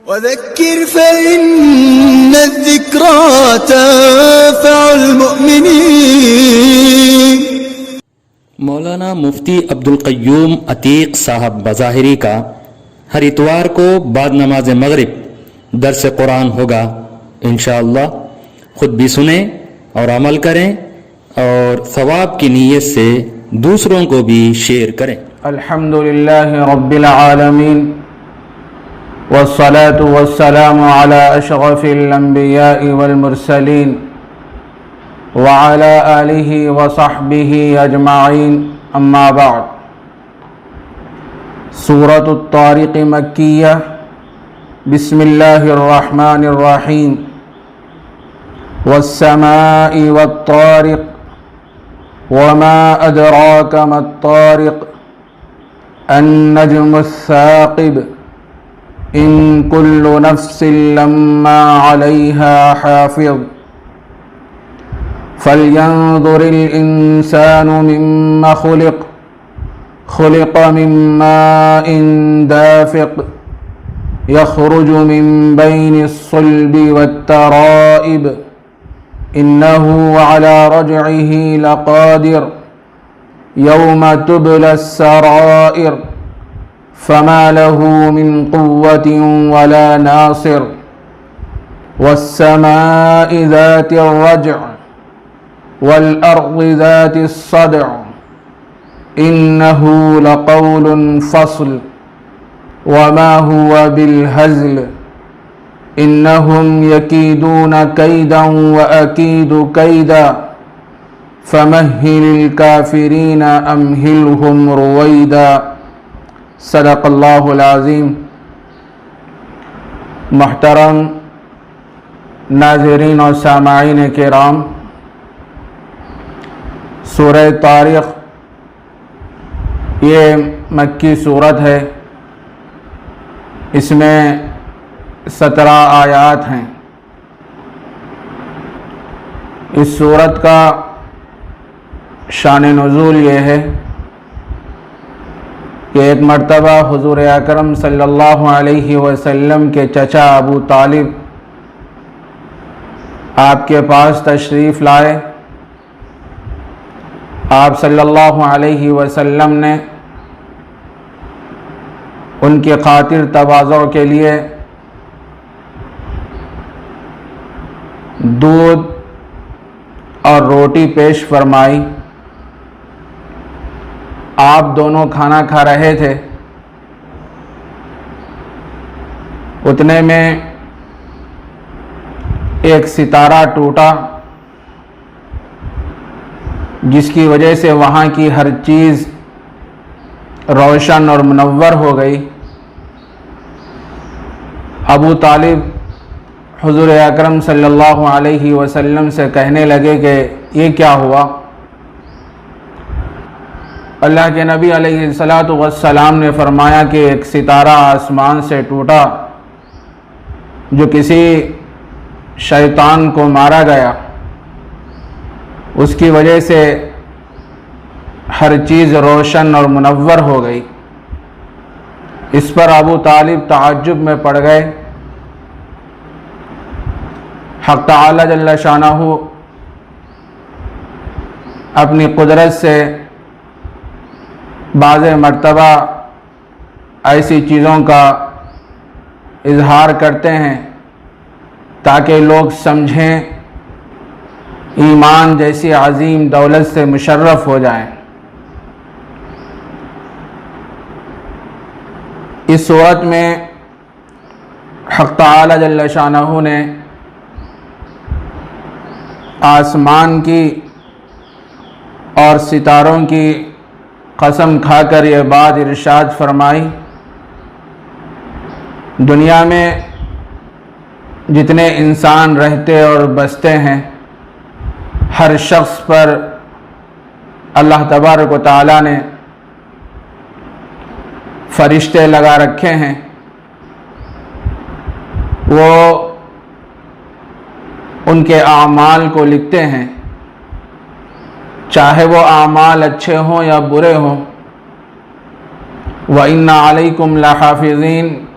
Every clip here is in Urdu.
وذكر فإن الذكرى تنفع المؤمنين۔ مولانا مفتی عبدالقیوم عتیق صاحب بظاہری کا ہر اتوار کو بعد نماز مغرب درس قرآن ہوگا، انشاءاللہ خود بھی سنیں اور عمل کریں اور ثواب کی نیت سے دوسروں کو بھی شیئر کریں۔ الحمدللہ رب العالمین والصلاة والسلام على اشرف الانبیاء والمرسلین وعلى آلہ وصحبہ اجمعین، اما بعد۔ سورۃ الطارق مکیہ۔ بسم اللہ الرحمن الرحیم۔ والسماء والطارق وما ادراک ما الطارق النجم الثاقب ان كل نفس لما عليها حافظ فلينظر الإنسان مما خلق من ماء دافق يخرج من بين الصلب والترائب إنه على رجعه لقادر يوم تبلى السرائر فما له من قوة ولا ناصر والسماء ذات الرجع والأرض ذات الصدع إنه لقول فصل وما هو بالهزل إنهم يكيدون كيدا وأكيد كيدا فمهل الكافرين أمهلهم رويدا۔ صدق اللہ العظیم۔ محترم ناظرین اور سامعین کرام، سورہ طارق یہ مکی صورت ہے، اس میں 17 آیات ہیں۔ اس صورت کا شان نزول یہ ہے کہ ایک مرتبہ حضور اکرم صلی اللہ علیہ وسلم کے چچا ابو طالب آپ کے پاس تشریف لائے۔ آپ صلی اللہ علیہ وسلم نے ان کی خاطر تواضع کے لیے دودھ اور روٹی پیش فرمائی۔ آپ دونوں کھانا کھا رہے تھے، اتنے میں ایک ستارہ ٹوٹا جس کی وجہ سے وہاں کی ہر چیز روشن اور منور ہو گئی۔ ابو طالب حضور اکرم صلی اللہ علیہ وسلم سے کہنے لگے کہ یہ کیا ہوا؟ اللہ کے نبی علیہ السلام نے فرمایا کہ ایک ستارہ آسمان سے ٹوٹا جو کسی شیطان کو مارا گیا، اس کی وجہ سے ہر چیز روشن اور منور ہو گئی۔ اس پر ابو طالب تعجب میں پڑ گئے۔ حق تعالی جل شانہ اپنی قدرت سے بعض مرتبہ ایسی چیزوں کا اظہار کرتے ہیں تاکہ لوگ سمجھیں، ایمان جیسی عظیم دولت سے مشرف ہو جائیں۔ اس صورت میں حق تعالی جل شانہ نے آسمان کی اور ستاروں کی قسم کھا کر یہ بات ارشاد فرمائی، دنیا میں جتنے انسان رہتے اور بستے ہیں، ہر شخص پر اللہ تبارک و تعالی نے فرشتے لگا رکھے ہیں، وہ ان کے اعمال کو لکھتے ہیں، چاہے وہ اعمال اچھے ہوں یا برے ہوں۔ وَإِنَّ عَلَيْكُمْ لَحَافِظِينَ،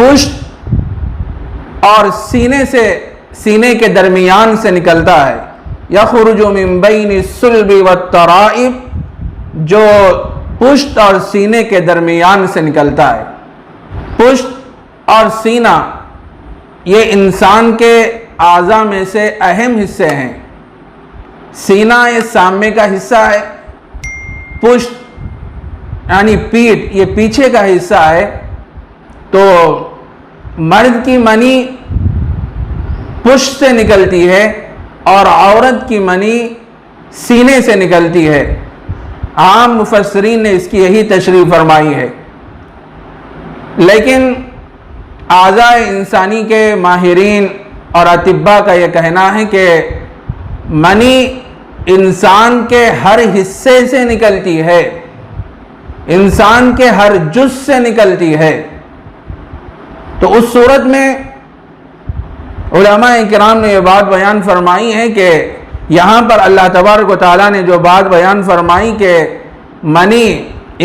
پشت اور سینے کے درمیان سے نکلتا ہے. یخرج من بین الصلب والترائب، جو پشت اور سینے کے درمیان سے نکلتا ہے. پشت اور سینہ یہ انسان کے اعضاء میں سے اہم حصے ہیں. سینہ یہ سامنے کا حصہ ہے، پشت یعنی پیٹھ یہ پیچھے کا حصہ ہے. تو مرد کی منی پشت سے نکلتی ہے اور عورت کی منی سینے سے نکلتی ہے. عام مفسرین نے اس کی یہی تشریح فرمائی ہے. لیکن اعضاء انسانی کے ماہرین اور اطباء کا یہ کہنا ہے کہ منی انسان کے ہر حصے سے نکلتی ہے، انسان کے ہر جز سے نکلتی ہے. تو اس صورت میں علماء کرام نے یہ بات بیان فرمائی ہے کہ یہاں پر اللہ تبارک و تعالیٰ نے جو بات بیان فرمائی کہ منی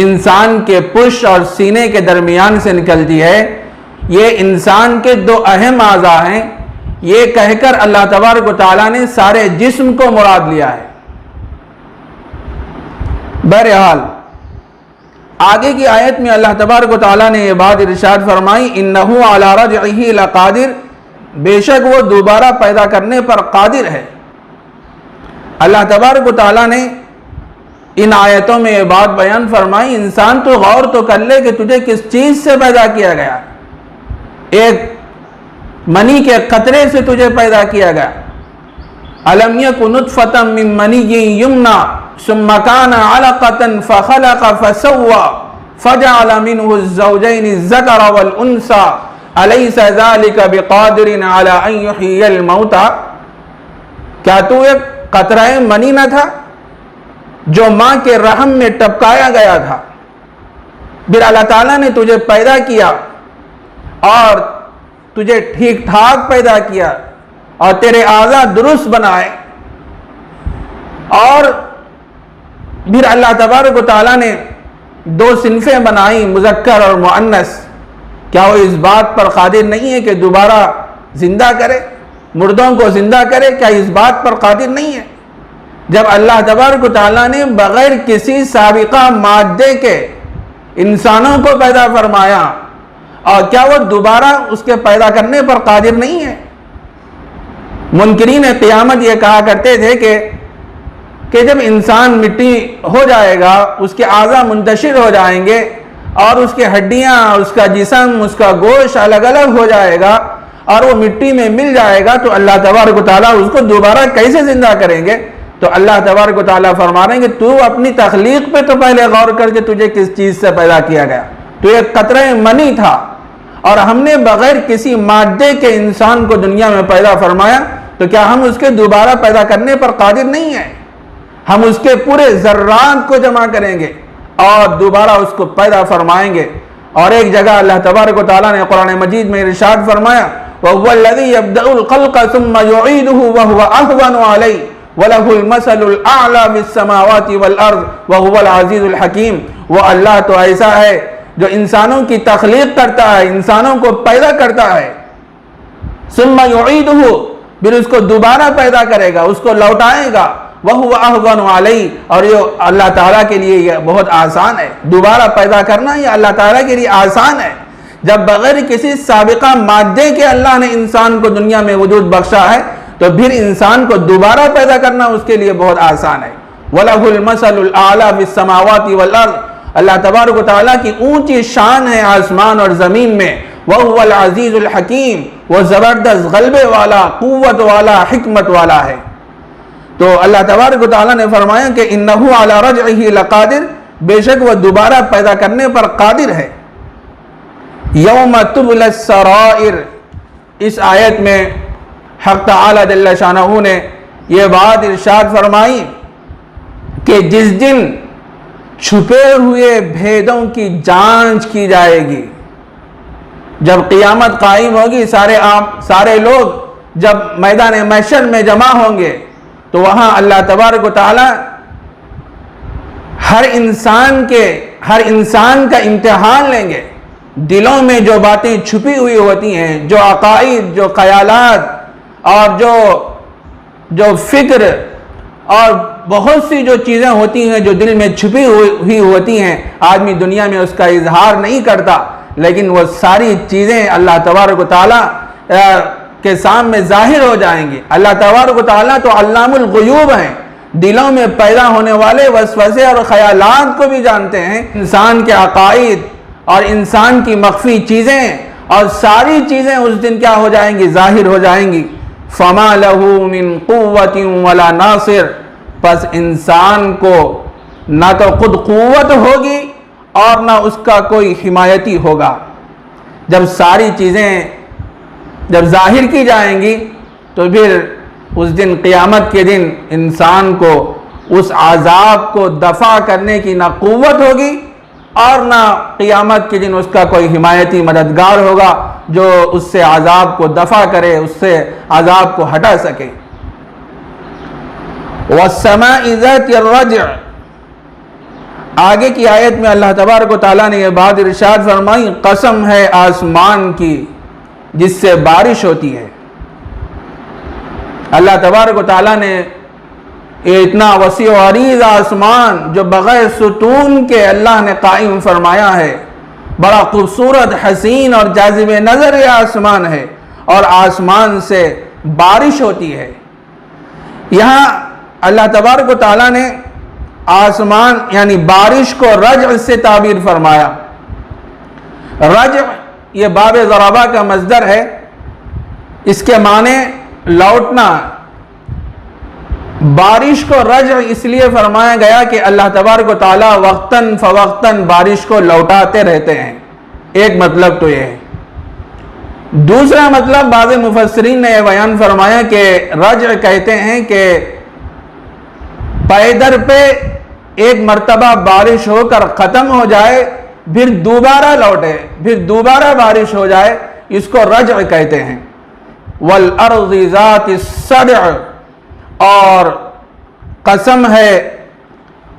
انسان کے پشت اور سینے کے درمیان سے نکلتی ہے، یہ انسان کے دو اہم اعضاء ہیں. یہ کہہ کر اللہ تبارک و تعالیٰ نے سارے جسم کو مراد لیا ہے. بہرحال آگے کی آیت میں اللہ تبارک و تعالیٰ نے یہ بات ارشاد فرمائی انہو علی رجعہ لقادر، بے شک وہ دوبارہ پیدا کرنے پر قادر ہے. اللہ تبارک و تعالیٰ نے ان آیتوں میں یہ بات بیان فرمائی. انسان تو غور تو کر لے کہ تجھے کس چیز سے پیدا کیا گیا. ایک منی کے قطرے سے تجھے پیدا کیا گیا. الم یک نطفۃ من منی یمنی ثم کان علقۃ فخلق فسوى فجعل منه الزوجین الذکر والانثى الیس ذلک بقادر علی ان یحیی الموتى، کیا تو ایک قطرہ منی نہ تھا جو ماں کے رحم میں ٹپکایا گیا تھا، پھر اللہ تعالیٰ نے تجھے پیدا کیا اور تجھے ٹھیک ٹھاک پیدا کیا اور تیرے اعضاء درست بنائے، اور پھر اللہ تبارک و تعالیٰ نے دو صنفیں بنائی مذکر اور مؤنث. کیا وہ اس بات پر قادر نہیں ہے کہ دوبارہ زندہ کرے، مردوں کو زندہ کرے؟ کیا اس بات پر قادر نہیں ہے؟ جب اللہ تبارک و تعالیٰ نے بغیر کسی سابقہ مادے کے انسانوں کو پیدا فرمایا، اور کیا وہ دوبارہ اس کے پیدا کرنے پر قادر نہیں ہے؟ منکرین قیامت یہ کہا کرتے تھے کہ جب انسان مٹی ہو جائے گا، اس کے اعضاء منتشر ہو جائیں گے اور اس کی ہڈیاں، اس کا جسم، اس کا گوشت الگ الگ ہو جائے گا اور وہ مٹی میں مل جائے گا، تو اللہ تبارک و تعالیٰ اس کو دوبارہ کیسے زندہ کریں گے؟ تو اللہ تبارک و تعالیٰ فرما رہے ہیں کہ تو اپنی تخلیق پہ تو پہلے غور کر کے تجھے کس چیز سے پیدا کیا گیا. تو ایک قطرہ منی تھا اور ہم نے بغیر کسی مادے کے انسان کو دنیا میں پیدا فرمایا، تو کیا ہم اس کے دوبارہ پیدا کرنے پر قادر نہیں ہیں؟ ہم اس کے پورے ذرات کو جمع کریں گے اور دوبارہ اس کو پیدا فرمائیں گے. اور ایک جگہ اللہ تبارک و تعالیٰ نے قرآن مجید میں ارشاد فرمایا وَهُوَ الَّذِي يَبْدَأُ الْخَلْقَ ثُمَّ يُعِيدُهُ وَهُوَ أَهْوَنُ عَلَيْهِ وَلَهُ الْمَثَلُ الْأَعْلَى فِي السَّمَاوَاتِ وَالْأَرْضِ وَهُوَ الْعَزِيزُ الْحَكِيمُ. وہ اللہ تو ایسا ہے جو انسانوں کی تخلیق کرتا ہے، انسانوں کو پیدا کرتا ہے، ثُمَّ يُعِيدُهُ، پھر اس کو دوبارہ پیدا کرے گا، اس کو لوٹائے گا. وَهُوَ أَهْوَنُ عَلَيْهِ، اور یہ اللہ تعالیٰ کے لیے یہ بہت آسان ہے. دوبارہ پیدا کرنا یہ اللہ تعالیٰ کے لیے آسان ہے. جب بغیر کسی سابقہ مادے کے اللہ نے انسان کو دنیا میں وجود بخشا ہے، تو پھر انسان کو دوبارہ پیدا کرنا اس کے لیے بہت آسان ہے. وَلَهُ الْمَثَلُ الْأَعْلَى فِي السَّمَاوَاتِ وَالْأَرْضِ، اللہ تبارک و تعالیٰ کی اونچی شان ہے آسمان اور زمین میں. وَهُوَ الْعَزِيزُ الْحَكِيمُ، وہ زبردست غلبے والا، قوت والا، حکمت والا ہے. تو اللہ تبارک و تعالیٰ نے فرمایا کہ انہو علی رجعہ لقادر، بے شک وہ دوبارہ پیدا کرنے پر قادر ہے. یوم تبلی السرائر، اس آیت میں حق تعالی جل شانہ نے یہ بات ارشاد فرمائی کہ جس دن چھپے ہوئے بھیدوں کی جانچ کی جائے گی. جب قیامت قائم ہوگی، سارے لوگ جب میدان محشر میں جمع ہوں گے، تو وہاں اللہ تبارک و تعالی ہر انسان کا امتحان لیں گے. دلوں میں جو باتیں چھپی ہوئی ہوتی ہیں، جو عقائد، جو خیالات اور جو فکر اور بہت سی جو چیزیں ہوتی ہیں جو دل میں چھپی ہوئی ہوتی ہیں، آدمی دنیا میں اس کا اظہار نہیں کرتا، لیکن وہ ساری چیزیں اللہ تبارک و تعالیٰ کے سامنے ظاہر ہو جائیں گی۔ اللہ تبارک و تعالیٰ تو علام الغیوب ہیں، دلوں میں پیدا ہونے والے وسوسے اور خیالات کو بھی جانتے ہیں، انسان کے عقائد اور انسان کی مخفی چیزیں اور ساری چیزیں اس دن کیا ہو جائیں گی؟ ظاہر ہو جائیں گی۔ فَمَا لَهُ مِن قُوَّةٍ وَلَا نَاصِرٍ، پس انسان کو نہ تو خود قوت ہوگی اور نہ اس کا کوئی حمایتی ہوگا۔ جب ساری چیزیں جب ظاہر کی جائیں گی تو پھر اس دن قیامت کے دن انسان کو اس عذاب کو دفع کرنے کی نہ قوت ہوگی اور نہ قیامت کے دن اس کا کوئی حمایتی مددگار ہوگا جو اس سے عذاب کو دفع کرے، اس سے عذاب کو ہٹا سکے۔ وَالسَّمَاءِ ذَاتِ الرَّجْعِ، آگے کی آیت میں اللہ تبارک و تعالیٰ نے یہ بات ارشاد فرمائی، قسم ہے آسمان کی جس سے بارش ہوتی ہے۔ اللہ تبارک و تعالیٰ نے اتنا وسیع و عریض آسمان جو بغیر ستون کے اللہ نے قائم فرمایا ہے، بڑا خوبصورت، حسین اور جاذب نظر یہ آسمان ہے، اور آسمان سے بارش ہوتی ہے۔ یہاں اللہ تبارک و تعالیٰ نے آسمان یعنی بارش کو رجع سے تعبیر فرمایا۔ رجع یہ باب ضربہ کا مصدر ہے، اس کے معنی لوٹنا۔ بارش کو رجع اس لیے فرمایا گیا کہ اللہ تبارک و تعالیٰ وقتاً فوقتاً بارش کو لوٹاتے رہتے ہیں، ایک مطلب تو یہ ہے۔ دوسرا مطلب بعض مفسرین نے یہ بیان فرمایا کہ رجع کہتے ہیں کہ پیدر پہ ایک مرتبہ بارش ہو کر ختم ہو جائے، پھر دوبارہ لوٹے، پھر دوبارہ بارش ہو جائے، اس کو رجع کہتے ہیں۔ وَالْأَرْضِ ذَاتِ الصَّدْعِ، اور قسم ہے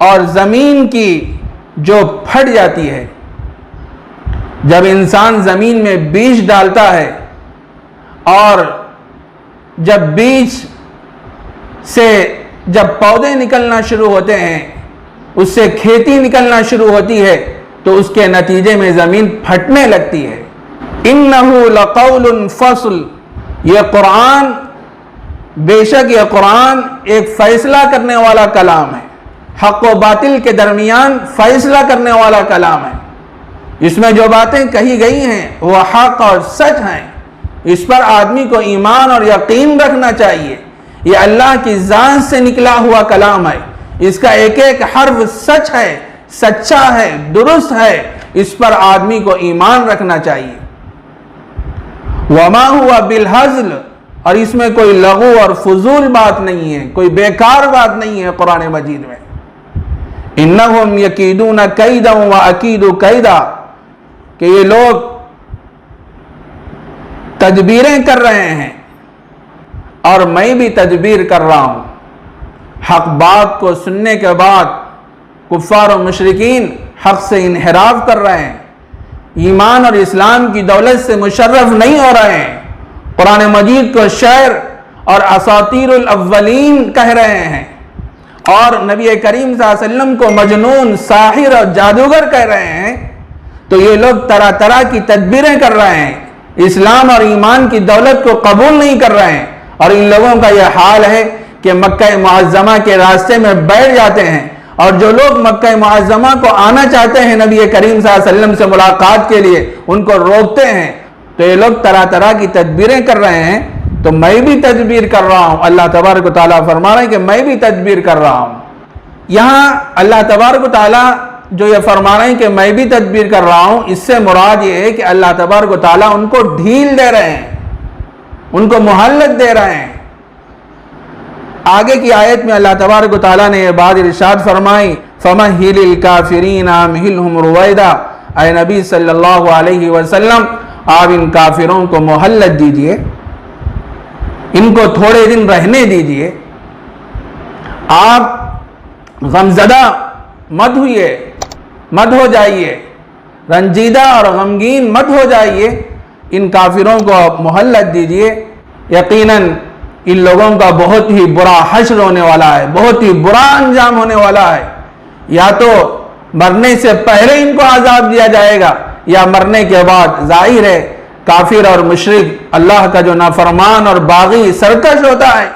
اور زمین کی جو پھٹ جاتی ہے۔ جب انسان زمین میں بیج ڈالتا ہے اور جب بیج سے جب پودے نکلنا شروع ہوتے ہیں، اس سے کھیتی نکلنا شروع ہوتی ہے، تو اس کے نتیجے میں زمین پھٹنے لگتی ہے۔ إِنَّهُ لَقَوْلٌ فَصْلٌ، یہ قرآن، بے شک یہ قرآن ایک فیصلہ کرنے والا کلام ہے، حق و باطل کے درمیان فیصلہ کرنے والا کلام ہے۔ اس میں جو باتیں کہی گئی ہیں وہ حق اور سچ ہیں، اس پر آدمی کو ایمان اور یقین رکھنا چاہیے۔ یہ اللہ کی ذات سے نکلا ہوا کلام ہے، اس کا ایک ایک حرف سچ ہے، سچا ہے، درست ہے، اس پر آدمی کو ایمان رکھنا چاہیے۔ وَمَا هُوَ بِالْهَزْلِ، اور اس میں کوئی لغو اور فضول بات نہیں ہے، کوئی بیکار بات نہیں ہے قرآن مجید میں۔ إِنَّهُمْ يَكِيدُونَ كَيْدًا وَأَكِيدُ كَيْدًا، کہ یہ لوگ تدبیریں کر رہے ہیں اور میں بھی تدبیر کر رہا ہوں۔ حق بات کو سننے کے بعد کفار و مشرکین حق سے انحراف کر رہے ہیں، ایمان اور اسلام کی دولت سے مشرف نہیں ہو رہے ہیں، قرآن مجید کو شعر اور اساطیر الاولین کہہ رہے ہیں، اور نبی کریم صلی اللہ علیہ وسلم کو مجنون، ساحر اور جادوگر کہہ رہے ہیں، تو یہ لوگ طرح طرح کی تدبیریں کر رہے ہیں، اسلام اور ایمان کی دولت کو قبول نہیں کر رہے ہیں۔ اور ان لوگوں کا یہ حال ہے کہ مکہ معظمہ کے راستے میں بیٹھ جاتے ہیں، اور جو لوگ مکہ معظمہ کو آنا چاہتے ہیں نبی کریم صلی اللہ علیہ وسلم سے ملاقات کے لیے، ان کو روکتے ہیں۔ تو یہ لوگ طرح طرح کی تدبیریں کر رہے ہیں، تو میں بھی تدبیر کر رہا ہوں۔ اللہ تبارک و تعالیٰ فرما رہے ہیں کہ میں بھی تدبیر کر رہا ہوں۔ یہاں اللہ تبارک و تعالیٰ جو یہ فرما رہے ہیں کہ میں بھی تدبیر کر رہا ہوں، اس سے مراد یہ ہے کہ اللہ تبارک و تعالیٰ ان کو ڈھیل دے رہے ہیں، ان کو مہلت دے رہے ہیں۔ آگے کی آیت میں اللہ تبارک و تعالیٰ نے یہ بات ارشاد فرمائی، فَمَهِّلِ الْكَافِرِينَ أَمْهِلْهُمْ رُوَيْدًا، اے نبی صلی اللہ علیہ وسلم آپ ان کافروں کو مہلت دیجئے، ان کو تھوڑے دن رہنے دیجئے، آپ غمزدہ مت ہوئیے، مت ہو جائیے، رنجیدہ اور غمگین مت ہو جائیے، ان کافروں کو مہلت دیجئے، یقیناً ان لوگوں کا بہت ہی برا حشر ہونے والا ہے، بہت ہی برا انجام ہونے والا ہے۔ یا تو مرنے سے پہلے ان کو عذاب دیا جائے گا، یا مرنے کے بعد۔ ظاہر ہے کافر اور مشرک اللہ کا جو نافرمان اور باغی سرکش ہوتا ہے،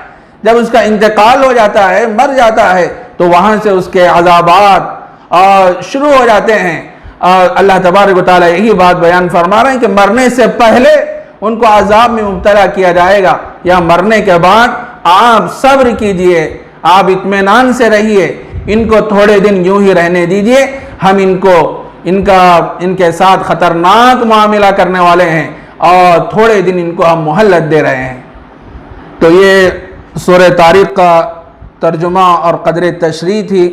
جب اس کا انتقال ہو جاتا ہے، مر جاتا ہے، تو وہاں سے اس کے عذابات شروع ہو جاتے ہیں۔ اور اللہ تبارک و تعالیٰ یہی بات بیان فرما رہے ہیں کہ مرنے سے پہلے ان کو عذاب میں مبتلا کیا جائے گا، یا مرنے کے بعد آپ صبر کیجئے، آپ اطمینان سے رہیے، ان کو تھوڑے دن یوں ہی رہنے دیجئے، ہم ان کے ساتھ خطرناک معاملہ کرنے والے ہیں، اور تھوڑے دن ان کو ہم مہلت دے رہے ہیں۔ تو یہ سورہ طارق کا ترجمہ اور قدر تشریح تھی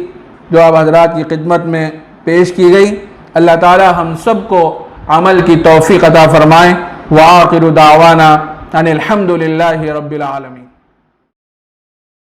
جو آپ حضرات کی خدمت میں پیش کی گئی۔ اللہ تعالی ہم سب کو عمل کی توفیق عطا فرمائے۔ وآخر دعوانا ان الحمد للہ رب العالمین۔